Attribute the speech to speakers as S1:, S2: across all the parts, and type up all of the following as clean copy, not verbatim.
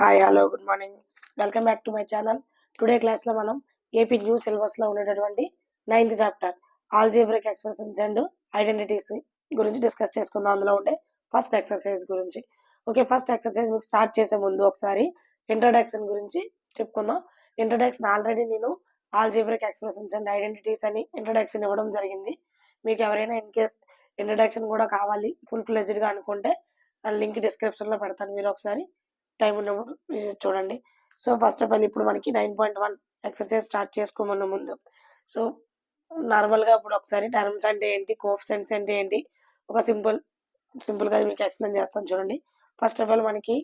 S1: Hi hello good morning. Welcome back to my channel. Today క్లాస్లో మనం AP new సిలబస్లో ఉండేటటువంటి 9th chapter algebraic expressions and identities గురించి discuss చేసుకుందాం. అందులో ఉండే ఫస్ట్ ఎక్సర్సైజ్ గురించి. ఓకే, ఫస్ట్ ఎక్సర్సైజ్ మీకు స్టార్ట్ చేసే ముందు ఒకసారి ఇంట్రడక్షన్ గురించి చెప్పుకుందాం. ఇంట్రడక్షన్ ఆల్రెడీ నేను ఆల్జీబ్రిక్ ఎక్స్ప్రెషన్స్ అండ్ ఐడెంటిటీస్ అని ఇంట్రడక్షన్ ఇవ్వడం జరిగింది. మీకు ఎవరైనా ఇన్ కేస్ ఇంట్రడక్షన్ కూడా కావాలి ఫుల్ ఫ్లెడ్జ్డ్గా అనుకుంటే లింక్ డిస్క్రిప్షన్లో పెడతాను, మీరు ఒకసారి టైం ఉన్నప్పుడు చూడండి. సో ఫస్ట్ ఆఫ్ ఆల్ ఇప్పుడు మనకి 9.1 ఎక్సర్సైజ్ స్టార్ట్ చేసుకోమన్న ముందు సో నార్మల్గా ఇప్పుడు ఒకసారి టర్మ్స్ అంటే ఏంటి, కోఎఫిషియెంట్స్ అంటే ఏంటి ఒక సింపుల్గా మీకు ఎక్స్ప్లెయిన్ చేస్తాను చూడండి. ఫస్ట్ ఆఫ్ ఆల్ మనకి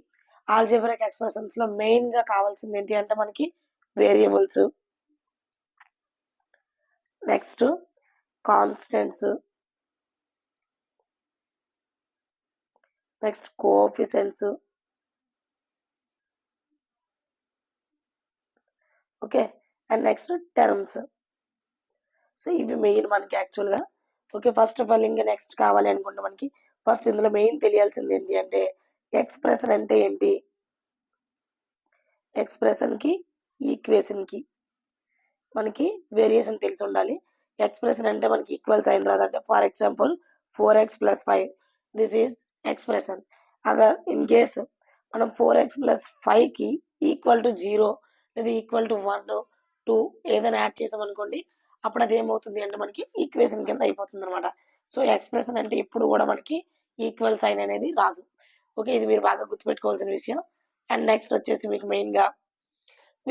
S1: ఆల్జీబ్రిక్ ఎక్స్ప్రెషన్స్ లో మెయిన్ గా కావాల్సింది ఏంటి అంటే మనకి variables, next constants, next coefficients, okay, and next terms. So ఇవి మెయిన్ మనకి యాక్చువల్గా. ఓకే, ఫస్ట్ ఆఫ్ ఆల్ ఇంకా నెక్స్ట్ కావాలి అనుకుంటే మనకి ఫస్ట్ ఇందులో మెయిన్ తెలియాల్సింది ఏంటి అంటే ఎక్స్ప్రెషన్ అంటే ఏంటి, ఎక్స్ప్రెషన్కి ఈక్వేషన్కి మనకి వేరియేషన్ తెలిసి ఉండాలి. ఎక్స్ప్రెషన్ అంటే మనకి ఈక్వల్ సైన్ రాదంటే for example 4x + 5 this is expression. అగర్ ఇన్ కేస్ మనం 4x + 5కి ఈక్వల్ టు 0 లేదా ఈక్వల్ టు 1 2 ఏదైనా యాడ్ చేసామనుకోండి, అప్పుడు అది ఏమవుతుంది అంటే మనకి ఈక్వేషన్ కింద అయిపోతుంది అనమాట. సో ఎక్స్ప్రెషన్ అంటే ఇప్పుడు కూడా మనకి ఈక్వల్ సైన్ అనేది రాదు. ఓకే, ఇది మీరు బాగా గుర్తుపెట్టుకోవాల్సిన విషయం. అండ్ నెక్స్ట్ వచ్చేసి మీకు మెయిన్గా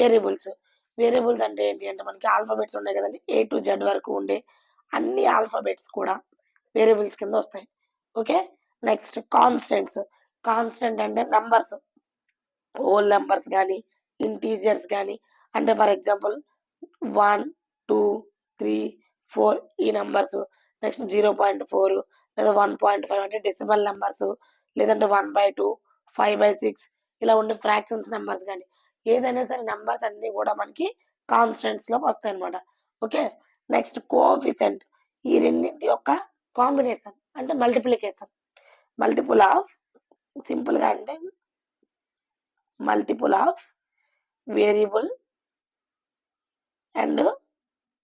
S1: వేరియబుల్స్. వేరియబుల్స్ అంటే ఏంటి అంటే మనకి ఆల్ఫాబెట్స్ ఉన్నాయి కదండి, A to Z వరకు ఉండే అన్ని ఆల్ఫాబెట్స్ కూడా వేరియబుల్స్ కింద వస్తాయి. Okay, next constants. కాన్స్టెంట్ అంటే నంబర్స్, హోల్ నెంబర్స్ కానీ ఇంటీజర్స్ కానీ, అంటే ఫర్ ఎగ్జాంపుల్ 1 2 3 4 ఈ నెంబర్స్, నెక్స్ట్ 0.4 లేదా 1.5 అంటే డెసిమల్ నెంబర్స్, లేదంటే 1/2 5/6 ఇలా ఉండే ఫ్రాక్షన్స్ నెంబర్స్ కానీ ఏదైనా సరే నెంబర్స్ అన్ని కూడా మనకి కాన్స్టెంట్స్ లోకి వస్తాయి అనమాట. Okay, next coefficient. ఈ రెండింటి యొక్క కాంబినేషన్ అంటే మల్టిప్లికేషన్, మల్టిపుల్ ఆఫ్, సింపుల్ గా అంటే multiple of variable and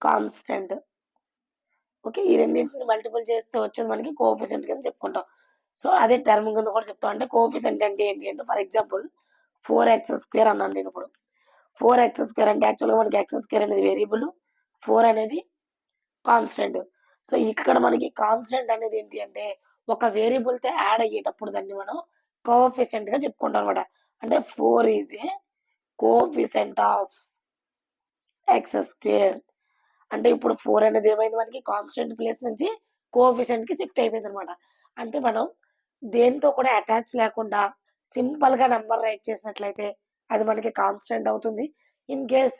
S1: constant. Okay, ఈ రెండింటిని మల్టిపుల్ చేస్తే వచ్చేది మనకి కోఎఫిషియంట్ కింద చెప్పుకుంటాం. సో అదే టర్మ్ కింద కూడా చెప్తాం. అంటే కోఎఫిషియంట్ అంటే ఏంటి అంటే ఫర్ ఎగ్జాంపుల్ 4x² అన్నాను నేను. ఇప్పుడు 4x² అంటే యాక్చువల్గా మనకి x² అనేది వేరియబుల్, 4 అనేది కాన్స్టెంట్. సో ఇక్కడ మనకి కాన్స్టెంట్ అనేది ఏంటి అంటే ఒక వేరియబుల్ తో యాడ్ అయ్యేటప్పుడు దాన్ని మనం కోఎఫిషియంట్ గా చెప్పుకుంటాం అనమాట. అంటే 4 is a coefficient of x². అంటే ఇప్పుడు 4 అనేది ఏమైంది మనకి కాన్స్టెంట్ ప్లేస్ నుంచి కోఎఫిషియంట్ కి షిఫ్ట్ అయిపోయింది అనమాట. అంటే మనం దేంతో కూడా అటాచ్ లేకుండా సింపుల్ గా నెంబర్ రైట్ చేసినట్లయితే అది మనకి కాన్స్టెంట్ అవుతుంది. ఇన్ కేస్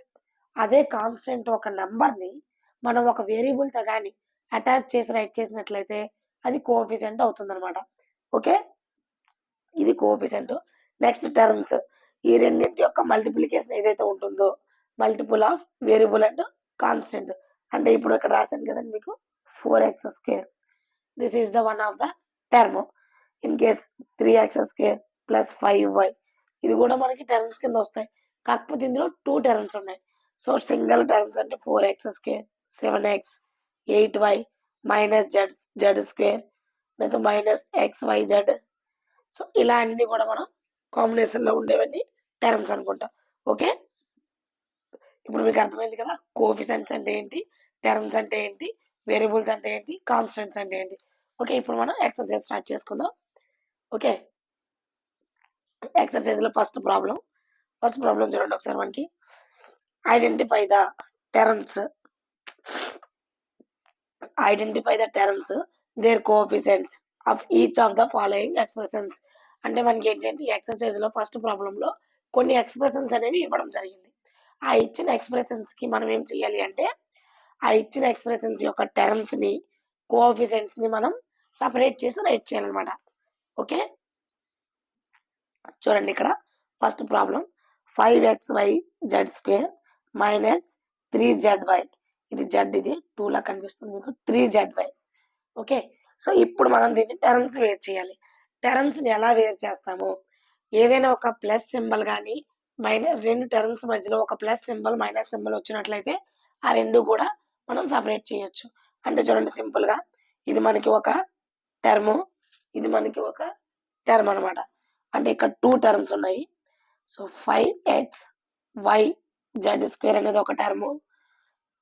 S1: అదే కాన్స్టెంట్ ఒక నెంబర్ ని మనం ఒక వేరియబుల్ తో కానీ అటాచ్ చేసి రైట్ చేసినట్లయితే అది కోఎఫిషియంట్ అవుతుంది అనమాట. ఓకే, ఇది కోఎఫిషియంట్. Next terms. ఈ రెండింటి యొక్క మల్టిప్లికేషన్ ఏదైతే ఉంటుందో multiple of variable and constant. అంటే ఇప్పుడు ఇక్కడ రాశాను కదండి మీకు 4x² this is the one of the term. In case 3x² + 5y ఇది కూడా మనకి టర్మ్స్ కింద వస్తాయి. కాకపోతే ఇందులో 2 టర్మ్స్ ఉన్నాయి. సో సింగిల్ టర్మ్స్ అంటే 4x² 7x 8y -z² లేదా -xyz. సో ఇలా అన్ని కూడా మనం కాంబినేషన్ లో ఉండేవన్నీ టర్మ్స్ అనుకుంటాం. ఓకే, ఇప్పుడు మీకు అర్థమైంది కదా కోఎఫిషియంట్స్ అంటే ఏంటి, టర్మ్స్ అంటే ఏంటి, వేరియబుల్స్ అంటే ఏంటి, కాన్స్టెంట్స్ అంటే ఏంటి. ఓకే, ఇప్పుడు మనం ఎక్సర్సైజ్ స్టార్ట్ చేసుకుందాం. ఓకే, ఎక్సర్సైజ్ లో ఫస్ట్ ప్రాబ్లం చూడండి ఒకసారి. మనకి identify the terms their coefficients of each of the following expressions. అంటే మనకి ఏంటంటే ఎక్సర్సైజ్ లో ఫస్ట్ ప్రాబ్లం లో కొన్ని ఎక్స్ప్రెషన్స్ అనేవి ఇవ్వడం జరిగింది. ఆ ఇచ్చిన ఎక్స్ప్రెషన్స్ కి మనం ఏం చేయాలి అంటే ఆ ఇచ్చిన ఎక్స్ప్రెషన్స్ యొక్క టర్మ్స్ ని కోఎఫిషియంట్స్ ని మనం సపరేట్ చేసి రైట్ చేయాలన్నమాట. ఓకే, చూడండి ఇక్కడ ఫస్ట్ ప్రాబ్లం 5xyz² - 3zy. ఇది z, ఇది 2 లా కనిపిస్తుంది మీకు, 3zy. ఓకే, సో ఇప్పుడు మనం దీన్ని టర్మ్స్ వేర్ చేయాలి. టర్మ్స్ ని ఎలా వేర్ చేస్తాము, ఏదైనా ఒక ప్లస్ సింబల్ కానీ రెండు టర్మ్స్ మధ్యలో ఒక ప్లస్ సింబల్ మైనస్ సింబల్ వచ్చినట్లయితే ఆ రెండు కూడా మనం సపరేట్ చేయొచ్చు. అంటే చూడండి సింపుల్గా ఇది మనకి ఒక టర్మ్, ఇది మనకి ఒక టర్మ్ అనమాట. అంటే ఇక్కడ 2 టర్మ్స్ ఉన్నాయి. సో 5xy(z² అనేది ఒక టర్మ్,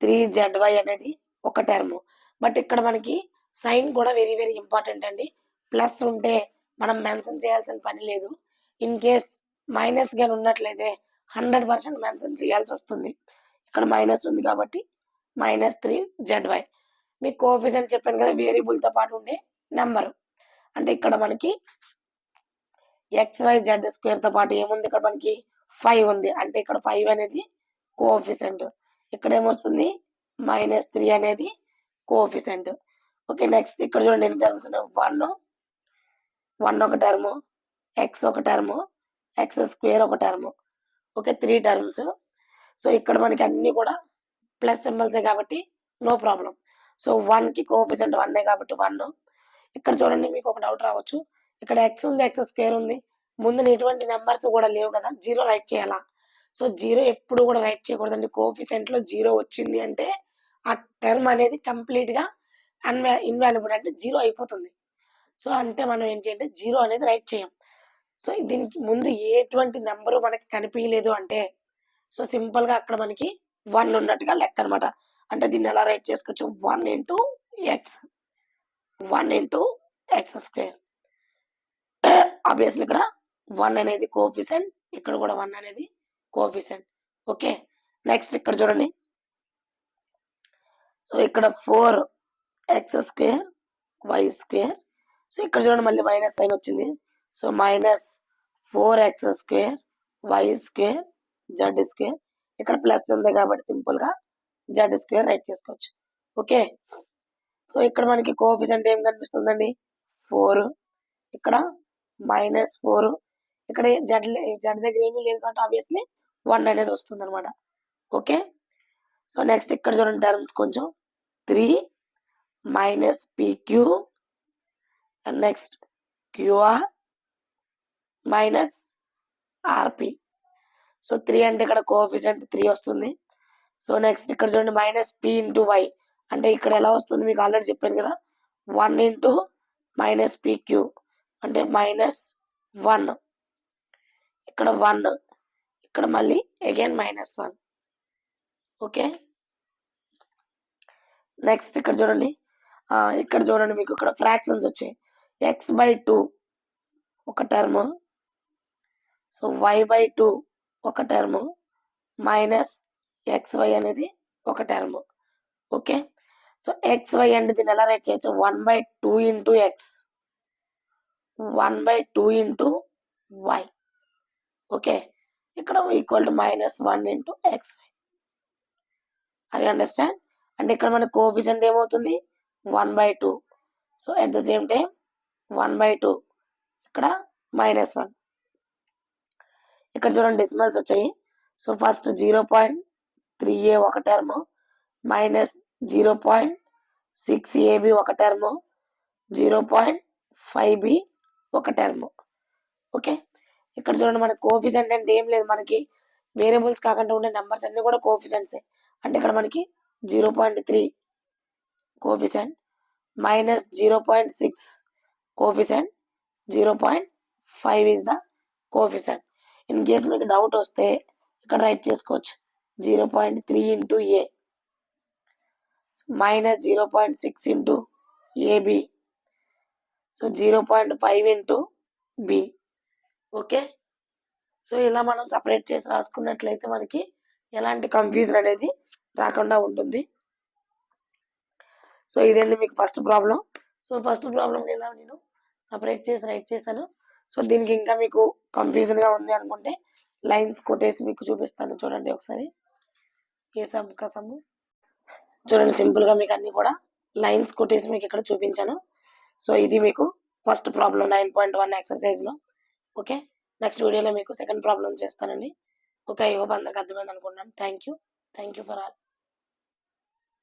S1: 3zy అనేది ఒక టర్మ్. బట్ ఇక్కడ మనకి సైన్ కూడా వెరీ వెరీ ఇంపార్టెంట్ అండి. ప్లస్ ఉంటే మనం మెన్షన్ చేయాల్సిన పని లేదు. ఇన్ కేస్ మైనస్ గాని ఉన్నట్లయితే 100% మెన్షన్ చేయాల్సి వస్తుంది. ఇక్కడ మైనస్ ఉంది కాబట్టి -3zy. మీకు కోఎఫిషియంట్ చెప్పాను కదా, వేరియబుల్తో పాటు ఉండే నెంబరు. అంటే ఇక్కడ మనకి xyz² తో పాటు ఏముంది, ఇక్కడ మనకి 5 ఉంది. అంటే ఇక్కడ 5 అనేది కోఎఫిషియంట్. ఇక్కడ ఏమొస్తుంది -3 అనేది కోఎఫిషియంట్. ఓకే, నెక్స్ట్ ఇక్కడ చూడండి ఎన్ని టర్మ్స్ ఉన్నాయి. 1 ఒక టర్మ్, x ఒక టర్మ్, x² ఒక టర్మ్. Okay, 3 terms. సో ఇక్కడ మనకి అన్ని కూడా ప్లస్ సింబల్సే కాబట్టి నో ప్రాబ్లం. సో 1కి కోఎఫిషియంట్ 1 కాబట్టి 1. ఇక్కడ చూడండి మీకు ఒక డౌట్ రావచ్చు, ఇక్కడ x ఉంది, x² ఉంది, ముందు ఎటువంటి నెంబర్స్ కూడా లేవు కదా, 0 రైట్ చేయాలా? సో 0 ఎప్పుడు కూడా రైట్ చేయకూడదండి. కోఎఫిషియంట్ లో 0 వచ్చింది అంటే ఆ టర్మ్ అనేది కంప్లీట్ గా ఇన్వాల్యుబుల్, అంటే 0 అయిపోతుంది. సో అంటే మనం ఏంటి అంటే 0 అనేది రైట్ చేయం. సో దీనికి ముందు ఎటువంటి నెంబరు మనకి కనిపించలేదు అంటే సో సింపుల్ గా అక్కడ మనకి 1 ఉన్నట్టుగా లెక్క అనమాట. అంటే దీన్ని ఎలా రైట్ చేసుకోవచ్చు, 1 × x². ఆబ్వియస్లీ ఇక్కడ 1 అనేది కోఎఫిషియంట్, ఇక్కడ కూడా 1 అనేది కోఎఫిషియంట్. ఓకే, నెక్స్ట్ ఇక్కడ చూడండి. సో ఇక్కడ 4x² y². సో ఇక్కడ చూడండి మళ్ళీ మైనస్ సైన్ వచ్చింది. So -4x² y² z². ఇక్కడ ప్లస్ ఉంది కాబట్టి సింపుల్ గా z² రైట్ చేసుకోవచ్చు. ఓకే, సో ఇక్కడ మనకి కోఎఫిషియంట్ ఏం కనిపిస్తుందండి, 4. ఇక్కడ -4. ఇక్కడ z దగ్గర ఏమీ లేదు కాబట్టి ఆబ్వియస్లీ 1 అనేది వస్తుంది అనమాట. ఓకే, సో నెక్స్ట్ ఇక్కడ చూడండి టర్మ్స్ కొంచెం 3 -pq and next qr -rp. So 3 అంటే ఇక్కడ కోఎఫిషియంట్ 3 వస్తుంది. సో నెక్స్ట్ ఇక్కడ చూడండి -p × y. అంటే ఇక్కడ ఎలా వస్తుంది మీకు ఆల్రెడీ చెప్పాను కదా, 1 × -pq అంటే -1. ఇక్కడ 1, ఇక్కడ మళ్ళీ అగైన్ -1. ఓకే, నెక్స్ట్ ఇక్కడ చూడండి మీకు ఇక్కడ ఫ్రాక్షన్స్ వచ్చాయి. x/2 ఒక టర్మ్, సో y/2 ఒక టర్మ్, -xy అనేది ఒక టర్మ్. ఓకే, సో xy అంటే దీన్ని ఎలా రైట్ చేయొచ్చు, 1/2 × x, 1/2 × y. ఓకే, ఇక్కడ equal to -1 × xy. Are you understand? అంటే ఇక్కడ మన కోఎఫిషియంట్ ఏమవుతుంది 1/2. So at the same time 1/2, ఇక్కడ -1. ఇక్కడ చూడండి డెసిమల్స్ వచ్చాయి. సో ఫస్ట్ 0.3a ఒక టర్మ్, -0.6ab ఒక టర్మ్, 0.5b ఒక టర్మ్. ఓకే, ఇక్కడ చూడండి మన కోఎఫిషియంట్ అంటే ఏం లేదు, మనకి వేరియబుల్స్ కాకుండా ఉండే నెంబర్స్ అన్ని కూడా కోఎఫిషియంట్సే. అంటే ఇక్కడ మనకి 0.3 coefficient, -0.6 coefficient, 0.5 is the coefficient. In case మీకు డౌట్ వస్తే ఇక్కడ రైట్ చేసుకోవచ్చు, 0.3 × a -0.6 × ab, so 0.5 × b. Okay, so ఇలా మనం సపరేట్ చేసి రాసుకున్నట్లయితే మనకి ఎలాంటి కన్ఫ్యూజన్ అనేది రాకుండా ఉంటుంది. సో ఇదండి మీకు first problem. So first problem ఇలా నేను సపరేట్ చేసి రైట్ చేశాను. సో దీనికి ఇంకా మీకు కన్ఫ్యూజన్గా ఉంది అనుకుంటే లైన్స్ కొట్టేసి మీకు చూపిస్తాను. చూడండి ఒకసారి, ఏ సమ్ కసము చూడండి, సింపుల్గా మీకు అన్ని కూడా లైన్స్ కొట్టేసి మీకు ఇక్కడ చూపించాను. సో ఇది మీకు ఫస్ట్ ప్రాబ్లం 9.1 ఎక్సర్సైజ్లో. ఓకే, నెక్స్ట్ వీడియోలో మీకు సెకండ్ ప్రాబ్లం చేస్తానండి. ఓకే, ఐ హోప్ అందరికి అర్థమైంది అనుకుంటున్నాను. Thank you for all.